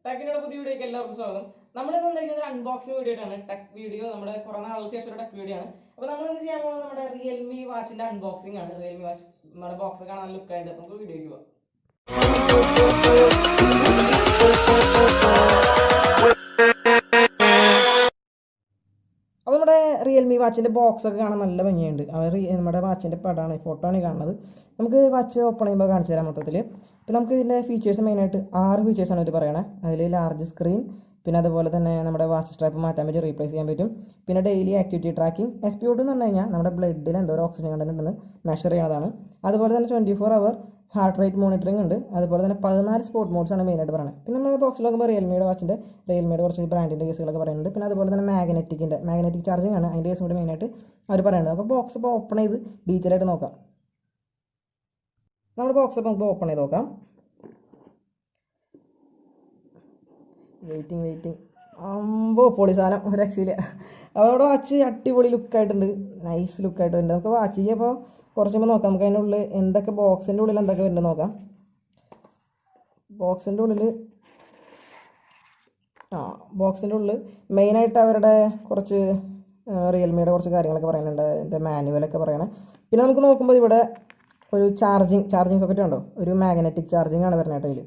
ടെക്കിനോട് പുതിയ വീഡിയോക്ക് എല്ലാവർക്കും സ്വാഗതം. നമ്മളിന്ന് വന്നിരിക്കുന്നത് ഒരു അൺബോക്സിംഗ് വീഡിയോ ആയിട്ടാണ്. ടെക് വീഡിയോ നമ്മുടെ കുറേ നാളുകൾക്ക് ശേഷം ഒരു ടെക് വീഡിയോ ആണ്. അപ്പോൾ നമ്മളിന്ന് ചെയ്യാൻ പോകുന്നത് നമ്മുടെ റിയൽമി വാച്ചിന്റെ അൺബോക്സിംഗ് ആണ്. റിയൽമി വാച്ച് നമ്മുടെ ബോക്സ് കാണാൻ ലുക്ക് ആയിട്ട് നമുക്ക് വീഡിയോക്ക് പോകാം. അപ്പോൾ നമ്മുടെ റിയൽമി വാച്ചിൻ്റെ ബോക്സ് ഒക്കെ കാണാൻ നല്ല ഭംഗിയുണ്ട്. അവർ നമ്മുടെ വാച്ചിൻ്റെ പടമാണ്, ഫോട്ടോ ആണ് കാണുന്നത്. നമുക്ക് വാച്ച് ഓപ്പൺ ചെയ്യുമ്പോൾ കാണിച്ചു തരാം മൊത്തത്തിൽ. അപ്പോൾ നമുക്ക് ഇതിൻ്റെ ഫീച്ചേഴ്സ് മെയിനായിട്ട് 6 ഫീച്ചേഴ്സാണ് ഇവർ പറയണത്. അതിൽ ലാർജ് സ്ക്രീൻ, പിന്നെ അതുപോലെ തന്നെ നമ്മുടെ വാച്ച് സ്ട്രാപ്പ് മാറ്റാൻ പറ്റും, റീപ്ലേസ് ചെയ്യാൻ പറ്റും. പിന്നെ ഡെയിലി ആക്ടിവിറ്റി ട്രാക്കിംഗ്. SpO2 എന്ന് പറഞ്ഞു കഴിഞ്ഞാൽ നമ്മുടെ ബ്ലഡിൽ എന്തോരം ഓക്സിജൻ കണ്ടന്റ് ഉണ്ടെന്ന് മെഷർ ചെയ്യുന്നതാണ്. അതുപോലെ തന്നെ 24 അവർ ഹാർട്ട് റേറ്റ് മോണിറ്ററിംഗ് ഉണ്ട്. അതുപോലെ തന്നെ 14 സ്പോർട്ട് മോഡ്സ് ആണ് മെയിനായിട്ട് പറയുന്നത്. പിന്നെ നമ്മൾ ബോക്സിൽ നോക്കുമ്പോൾ റിയൽമിയുടെ കുറച്ച് ബ്രാൻഡിൻ്റെ കേസുകളൊക്കെ പറയുന്നുണ്ട്. പിന്നെ അതുപോലെ തന്നെ മാഗ്നറ്റിക് ചാർജിങ് ആണ് അതിൻ്റെ കേസും കൂടി മെയിനായിട്ട് അവർ പറയുന്നത്. അപ്പോൾ ബോക്സ് ഇപ്പോൾ ഓപ്പൺ ചെയ്ത് ഡീറ്റെയിൽ ആയിട്ട് നോക്കാം. നമ്മുടെ ബോക്സ് ഇപ്പോൾ നമുക്ക് ഓപ്പൺ ചെയ്ത് നോക്കാം. വെയിറ്റിംഗ് പൊളി സാധനം, ഒരു രക്ഷയില്ല. അതോടെ വാച്ച് അടിപൊളി ലുക്കായിട്ടുണ്ട്, നൈസ് ലുക്കായിട്ടുണ്ട്. നമുക്ക് വാച്ച് ചെയ്യുമ്പോൾ കുറച്ചുമ്പോൾ നോക്കാം. നമുക്ക് അതിൻ്റെ ഉള്ളിൽ എന്തൊക്കെ ബോക്സിൻ്റെ ഉള്ളിൽ എന്തൊക്കെ വരുന്നത് നോക്കാം. ബോക്സിൻ്റെ ഉള്ളിൽ മെയിനായിട്ട് അവരുടെ കുറച്ച് റിയൽമിയുടെ കുറച്ച് കാര്യങ്ങളൊക്കെ പറയുന്നുണ്ട്, അതിൻ്റെ മാനുവലൊക്കെ പറയണേ. പിന്നെ നമുക്ക് നോക്കുമ്പോൾ ഇവിടെ ഒരു ചാർജിങ് സോക്കറ്റ് ഉണ്ടോ, ഒരു മാഗ്നറ്റിക് ചാർജിങ് ആണ് വരുന്നത് അതിൽ.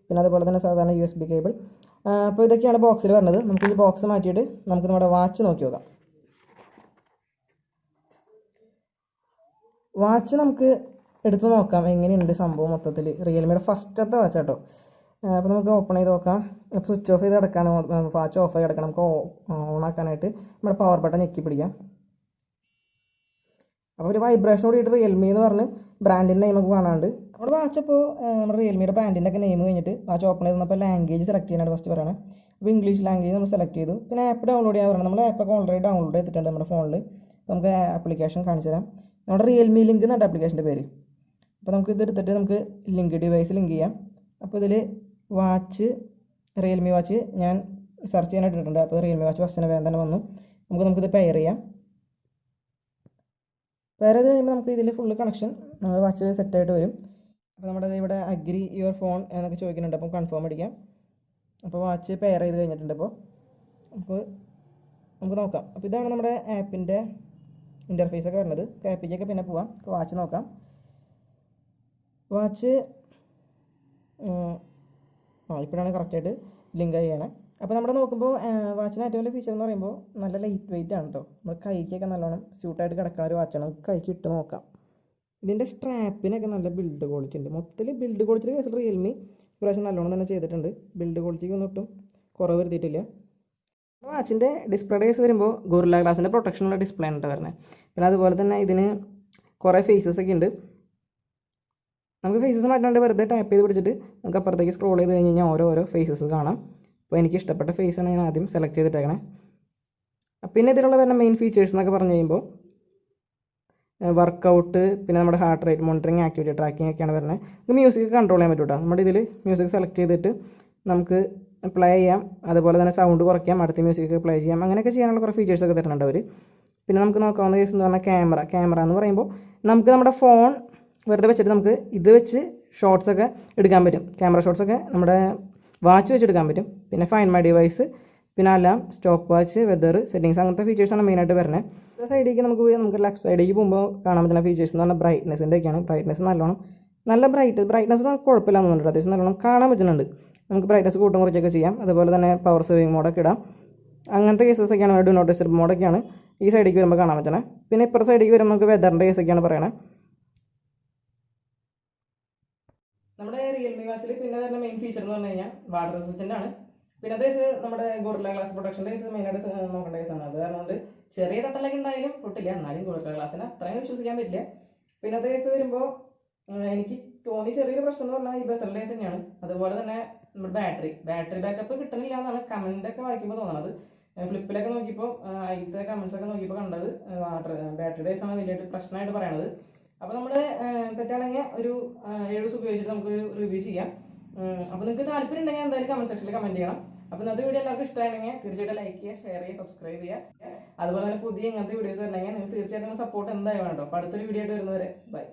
പിന്നെ അതുപോലെ തന്നെ സാധാരണ USB കേബിൾ. അപ്പോൾ ഇതൊക്കെയാണ് ബോക്സിൽ വരുന്നത്. നമുക്ക് ഈ ബോക്സ് മാറ്റിയിട്ട് നമുക്ക് നമ്മുടെ വാച്ച് നോക്കി നോക്കാം. വാച്ച് നമുക്ക് എടുത്ത് നോക്കാം എങ്ങനെയുണ്ട് സംഭവം മൊത്തത്തിൽ. റിയൽമിയുടെ ഫസ്റ്റത്തെ വാച്ച് കേട്ടോ. അപ്പോൾ നമുക്ക് ഓപ്പൺ ചെയ്ത് നോക്കാം. അപ്പോൾ സ്വിച്ച് ഓഫ് ചെയ്ത് കിടക്കാണ്, വാച്ച് ഓഫ് ആയി കിടക്കണം. നമുക്ക് ഓൺ ആക്കാനായിട്ട് നമ്മുടെ പവർ ബട്ടൺ ഞെക്കി പിടിക്കാം. അപ്പോൾ ഒരു വൈബ്രേഷൻ കൂടിയിട്ട് റിയൽമി എന്ന് പറഞ്ഞ് ബ്രാൻഡിൻ്റെ നെയിം ഒക്കെ കാണാണ്ട്. നമ്മുടെ വാച്ച് ഇപ്പോൾ നമ്മുടെ റിയൽമിയുടെ ബ്രാൻഡിൻ്റെ ഒക്കെ നെയിം കഴിഞ്ഞിട്ട് വാച്ച് ഓപ്പൺ ചെയ്ത് തന്നപ്പോൾ ലാംഗ്വേജ് സെലക്ട് ചെയ്യാനായിട്ട് ഫസ്റ്റ് പറയണം. അപ്പോൾ ഇംഗ്ലീഷ് ലാംഗ്വേജ് നമ്മൾ സെലക്ട് ചെയ്തു. പിന്നെ ആപ്പ് ഡൗൺലോഡ് ചെയ്യാൻ പറയണം. നമ്മൾ ആപ്പൊക്കെ ഓൾറെഡി ഡൗൺലോഡ് ചെയ്തിട്ടുണ്ട് നമ്മുടെ ഫോണിൽ. നമുക്ക് ആപ്ലിക്കേഷൻ കാണിച്ചു തരാം. നമ്മുടെ റിയൽമി ലിങ്ക് എന്നാണ് ആപ്ലിക്കേഷൻ്റെ പേര്. അപ്പോൾ നമുക്ക് ഇത് എടുത്തിട്ട് നമുക്ക് ഡിവൈസ് ലിങ്ക് ചെയ്യാം. അപ്പോൾ ഇതിൽ റിയൽമി വാച്ച് ഞാൻ സെർച്ച് ചെയ്യാനായിട്ട് ഇട്ടിട്ടുണ്ട്. അപ്പോൾ റിയൽമി വാച്ച് ഫസ്റ്റ് വേഗം തന്നെ വന്നു. നമുക്കിത് പെയർ ചെയ്യാം. പെയർ ചെയ്ത് കഴിയുമ്പോൾ നമുക്ക് ഇതിൽ ഫുള്ള് കണക്ഷൻ നമ്മൾ വാച്ച് സെറ്റായിട്ട് വരും. അപ്പോൾ നമ്മുടെ ഇവിടെ അഗ്രി യുവർ ഫോൺ എന്നൊക്കെ ചോദിക്കുന്നുണ്ട്. അപ്പോൾ കൺഫേം അടിക്കാം. അപ്പോൾ വാച്ച് പെയർ ചെയ്ത് കഴിഞ്ഞിട്ടുണ്ട്. അപ്പോൾ നമുക്ക് നോക്കാം. അപ്പോൾ ഇതാണ് നമ്മുടെ ആപ്പിൻ്റെ ഇൻ്റർഫേസൊക്കെ വരുന്നത്. ആപ്പിലേക്കൊക്കെ പിന്നെ പോവാം. വാച്ച് നോക്കാം. വാച്ച് ഇപ്പോഴാണ് കറക്റ്റായിട്ട് ലിങ്ക് ചെയ്യണേ. അപ്പോൾ നമ്മുടെ നോക്കുമ്പോൾ വാച്ചിന് ഏറ്റവും വലിയ ഫീച്ചർ എന്ന് പറയുമ്പോൾ നല്ല ലൈറ്റ് വെയിറ്റ് ആണ് കേട്ടോ. നമ്മൾ കൈക്കൊക്കെ നല്ലോണം സ്യൂട്ടായിട്ട് കിടക്കുന്ന ഒരു വാച്ചാണ്. നമുക്ക് കൈക്ക് ഇട്ട് നോക്കാം. ഇതിൻ്റെ സ്ട്രാപ്പിനൊക്കെ നല്ല ബിൽഡ് ക്വാളിറ്റി ഉണ്ട്. മൊത്തത്തിൽ ബിൽഡ് ക്വാളിറ്റിയുടെ കേസിൽ റിയൽമി ഇപ്രാവശ്യം നല്ലോണം തന്നെ ചെയ്തിട്ടുണ്ട്. ബിൽഡ് ക്വാളിറ്റിക്ക് ഒന്നും കുറവ് വരുത്തിയിട്ടില്ല. വാച്ചിൻ്റെ ഡിസ്പ്ലേയുടെ കേസ് വരുമ്പോൾ ഗോറില്ല ഗ്ലാസിൻ്റെ പ്രൊട്ടക്ഷനുള്ള ഡിസ്പ്ലേ ആണ് വരുന്നത്. പിന്നെ അതുപോലെ തന്നെ ഇതിന് കുറേ ഫേസസ് ഒക്കെ ഉണ്ട്. നമുക്ക് ഫേസസ് മാറ്റാണ്ട് വെറുതെ ടാപ്പ് ചെയ്ത് പിടിച്ചിട്ട് നമുക്ക് അപ്പുറത്തേക്ക് സ്ക്രോൾ ചെയ്ത് കഴിഞ്ഞ് കഴിഞ്ഞാൽ ഓരോ ഫേസസ് കാണാം. അപ്പോൾ എനിക്ക് ഇഷ്ടപ്പെട്ട ഫേസാണ് ഞാൻ ആദ്യം സെലക്ട് ചെയ്തിട്ടേക്കണേ. പിന്നെ ഇതിലുള്ള വരുന്ന മെയിൻ ഫീച്ചേഴ്സ് എന്നൊക്കെ പറഞ്ഞു കഴിയുമ്പോൾ വർക്കൗട്ട്, പിന്നെ നമ്മുടെ heart rate monitoring, activity tracking ഒക്കെയാണ് വരുന്നത്. നമുക്ക് മ്യൂസിക് കൺട്രോൾ ചെയ്യാൻ പറ്റും കേട്ടോ. നമ്മുടെ ഇതിൽ മ്യൂസിക് സെലക്ട് ചെയ്തിട്ട് നമുക്ക് പ്ലേ ചെയ്യാം. അതുപോലെ തന്നെ സൗണ്ട് കുറയ്ക്കാം, അടുത്ത മ്യൂസിക് പ്ലേ ചെയ്യാം. അങ്ങനെയൊക്കെ ചെയ്യാനുള്ള കുറേ ഫീച്ചേഴ്സൊക്കെ തരുന്നുണ്ട് അവർ. പിന്നെ നമുക്ക് നോക്കാവുന്ന കേസ് എന്ന് പറഞ്ഞാൽ ക്യാമറ എന്ന് പറയുമ്പോൾ നമുക്ക് നമ്മുടെ ഫോൺ വെറുതെ വെച്ചിട്ട് നമുക്ക് ഇത് വെച്ച് ഷോട്ട്സൊക്കെ എടുക്കാൻ പറ്റും. ക്യാമറ ഷോട്ട്സൊക്കെ നമ്മുടെ വാച്ച് വെച്ചെടുക്കാൻ പറ്റും. പിന്നെ ഫൈൻഡ് മൈ ഡിവൈസ്, പിന്നെ alarm, stopwatch, weather, settings, അങ്ങനത്തെ ഫീച്ചേഴ്സാണ് മെയിനായിട്ട് വരുന്നത്. സൈഡിലേക്ക് നമുക്ക് ലെഫ്റ്റ് സൈഡിലേക്ക് പോകുമ്പോൾ കാണാൻ പറ്റുന്ന ഫീച്ചേഴ്സ് എന്ന് പറഞ്ഞാൽ ബ്രൈറ്റ്നസിൻ്റെ ഒക്കെയാണ്. ബ്രൈറ്റ്നസ് നല്ല ബ്രൈറ്റ്നസ് കുഴപ്പമില്ലാന്ന് തോന്നുന്നുണ്ട്. അത്യാവശ്യം നല്ലോണം കാണാൻ പറ്റുന്നുണ്ട്. നമുക്ക് ബ്രൈറ്റ്നസ് കൂട്ടും കുറച്ചൊക്കെ ചെയ്യാം. അതുപോലെ തന്നെ പവർ സേവിങ് മോഡൊക്കെ ഇടാം. അങ്ങനത്തെ കേസസൊക്കെയാണ്. ഡു നോട്ട് ഡിസ്റ്റർബ് മോഡൊക്കെയാണ് ഈ സൈഡിലേക്ക് വരുമ്പോൾ കാണാൻ പറ്റുന്നത്. പിന്നെ ഇപ്പുറത്തെ സൈഡിലേക്ക് വരുമ്പോൾ നമുക്ക് വെതറിൻ്റെ കേസൊക്കെയാണ് പറയണത്. നമ്മുടെ റിയൽമി വാച്ചിൽ പിന്നെ വരുന്ന മെയിൻ ഫീച്ചർ എന്ന് പറഞ്ഞു കഴിഞ്ഞാൽ വാട്ടർ റെസിസ്റ്റൻ്റ് ആണ്. പിന്നെ അതേ നമ്മുടെ ഗോറില്ല ഗ്ലാസ് പ്രൊട്ടക്ഷൻ്റെ കേസ് മെയിനായിട്ട് നോക്കേണ്ട കേസാണ്. അത് കാരണം കൊണ്ട് ചെറിയ തട്ടലൊക്കെ ഉണ്ടായാലും പൊട്ടില്ല, എന്നാലും ഗോറില്ല ഗ്ലാസിനെ അത്രയും വിശ്വസിക്കാൻ പറ്റില്ല. പിന്നെ അതേ കേസ് വരുമ്പോൾ എനിക്ക് തോന്നിയ ചെറിയൊരു പ്രശ്നം എന്ന് പറഞ്ഞാൽ ഈ ബസറിൻ്റെ കേസ് തന്നെയാണ്. അതുപോലെ തന്നെ നമ്മുടെ ബാറ്ററി ബാക്കപ്പ് കിട്ടണില്ല എന്നാണ് കമൻ്റൊക്കെ വായിക്കുമ്പോൾ തോന്നുന്നത്. ഫ്ലിപ്പിലൊക്കെ നോക്കിയപ്പോൾ അതിലത്തെ കമൻസൊക്കെ നോക്കിയപ്പോൾ കണ്ടത് ബാറ്ററി കേസാണ് വലിയൊരു പ്രശ്നമായിട്ട് പറയണത്. അപ്പോൾ നമ്മൾ പറ്റുകയാണെങ്കിൽ ഒരു 7 ദിവസം ഉപയോഗിച്ചിട്ട് നമുക്ക് റിവ്യൂ ചെയ്യാം. അപ്പോൾ നിങ്ങൾക്ക് താല്പര്യം ഉണ്ടെങ്കിൽ എന്തായാലും കമൻറ്റ് സെക്ഷനിൽ കമൻറ്റ് ചെയ്യണം. അപ്പോൾ ഇന്നത്തെ വീഡിയോ എല്ലാവർക്കും ഇഷ്ടമാണെങ്കിൽ തീർച്ചയായിട്ടും ലൈക്ക് ചെയ്യുക, ഷെയർ ചെയ്യുക, സബ്സ്ക്രൈബ് ചെയ്യുക. അതുപോലെ തന്നെ പുതിയ ഇങ്ങനത്തെ വീഡിയോസ് വരണമെങ്കിൽ നിങ്ങൾ തീർച്ചയായിട്ടും സപ്പോർട്ട് എന്തായാലും വേണം കേട്ടോ. അപ്പോൾ അടുത്തൊരു വീഡിയോ ആയിട്ട് വരുന്നവരെ ബൈ.